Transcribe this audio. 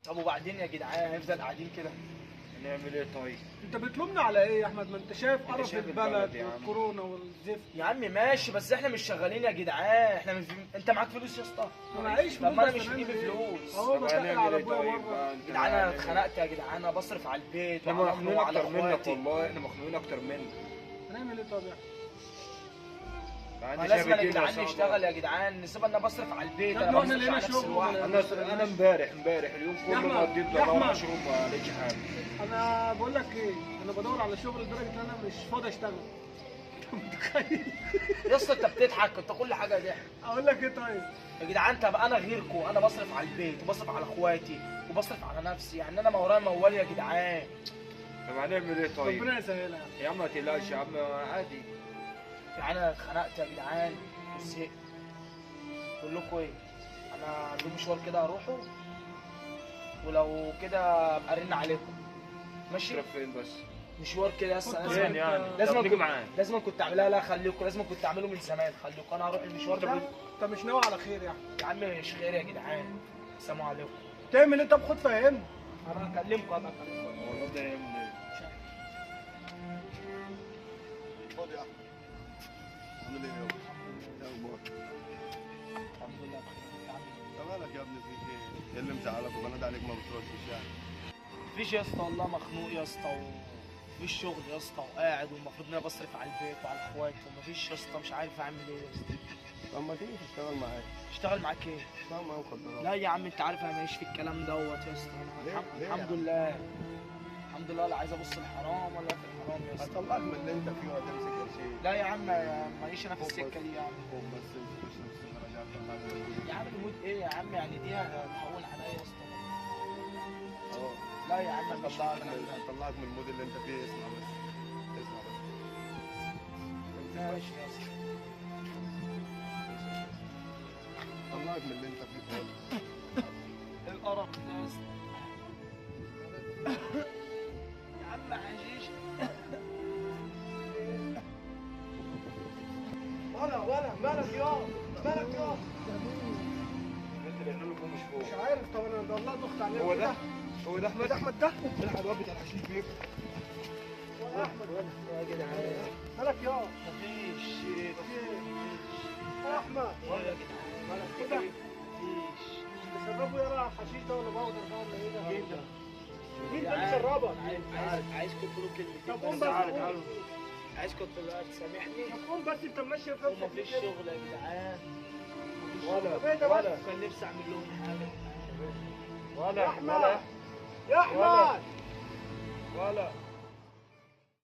طب وبعدين يا جدعان هنفضل قاعدين كده؟ هنعمل ايه طيب؟ انت بتلومنا على ايه يا احمد؟ ما انت شايف قرف شايف البلد البلد يا عم. والكورونا والزفت. يا عم ماشي، بس احنا مش شغالين يا جدعان، احنا مش... انت معاك فلوس يا اسطى؟ انا معيش طب فلوس ما انا بس مش هنعمل بجيب ايه؟ فلوس. اهو طب بتقل هنعمل على ايه ابويا طيب بره. بقى؟ يا جدعان انا اتخنقت يا جدعان، انا بصرف على البيت احنا وعلى امي مخنوقين وعلى اكتر منك اخواتي. والله، احنا مخنوقين اكتر منك. هنعمل ايه طب يا احمد؟ ما لازم يا جدعان نشتغل يا جدعان، نسيب انا بصرف على البيت، يا انا ابني بصرف احنا على لقينا نفسي شغل لوحدي. انا امبارح اليوم كله أحمد، قضيت يا دواء أحمد. مشروب ما لقيتش حاجه. انا بقول لك ايه، انا بدور على شغل لدرجه ان انا مش فاضي اشتغل. انت متخيل؟ يا اسطى انت بتضحك، انت كل حاجه ضحك. اقول لك ايه طيب؟ يا جدعان طب انا غيركم، انا بصرف على البيت وبصرف على اخواتي وبصرف على نفسي، يعني انا ما ورايا موال يا جدعان. طب هنعمل ايه طيب؟ ربنا يسهلها. يا عم ما تقلقش يا عم، عادي. يعني انا اتخنقت يا جدعان وزهقت. بقول لكم ايه، انا في مشوار كده هروحه، ولو كده ابقى ارن عليكم. ماشي؟ تروح فين بس؟ مشوار كده بس فين فين يعني؟ لازم طب نيجي كنت معاك. لازم كنت اعملها. لا خليكم، لازم كنت اعمله من زمان. خليكم انا هروح المشوار ده. انت مش ناوي على خير يا احمد؟ يا عم مش خير يا جدعان، السلام عليكم. تعمل ايه طب؟ خد فهمني. انا هكلمكم هبقى اكلمكم. والله ده يعمل ايه؟ فاضي يا احمد. عامل ايه يابا؟ ايه اخبارك؟ الحمد لله بخير يا عم. انت مالك يا ابني؟ فيك ايه؟ ايه اللي مزعلك وبنادي عليك ما بتردش يعني؟ مفيش يا اسطى والله، مخنوق يا اسطى ومفيش شغل يا اسطى، وقاعد والمفروض ان انا بصرف على البيت وعلى اخواتي، ومفيش يا اسطى، مش عارف اعمل ايه يا اسطى. طب ما تيجي تشتغل معايا؟ اشتغل معاك ايه؟ اشتغل معايا مخدرات. لا يا عم انت عارف انا ماليش في الكلام دوت يا اسطى. ليه؟ انا ليه يا الحمد عم؟ لله، الحمد لله، لا عايز ابص الحرام ولا في الحرام يا اسطى. هطلعك من اللي انت فيه وهتمسك قرشين. لا يا عم ماليش انا في السكه دي يا عم. خد بس امسك اشرب سيجاره دي هتطلعك من يا عم المود ايه يا عم؟ يعني دي هتحول عليا يا اسطى. اه لا يا عم مش هطلعك من المود اللي انت فيه. اسمع بس، اسمع بس. ماشي يا اسطى. هطلعك من اللي انت فيه خالص. ايه القرف ده يا اسطى؟ يا عم حشيش. ولا مالك يا مالك يا انت اللي قالوا لكم مش مش فوق. عارف. طب انا والله ضغط عليك. هو ده؟ هو ده احمد؟ احمد؟ احمد ده؟ الحق الواد بتاع الحشيش بيك. يا احمد يا جدعان مالك يا مفيش. يا احمد؟ والله يا جدعان مالك كده؟ مفيش. بيشربوا يا الحشيش ده ولا باودر ده ولا ايه ده؟ مين ده؟ مين ده اللي شربك؟ عايزكم تقولوا طب كلمتين قوم بس. بس تعالوا قوم. تعالوا. عايزكم تسامحني. طب قوم بس، انت ماشي في نفسك ومفيش كده. شغل يا جدعان. طب ايه ده بس؟ كان نفسي اعمل لهم حاجه. يا احمد يا احمد ولا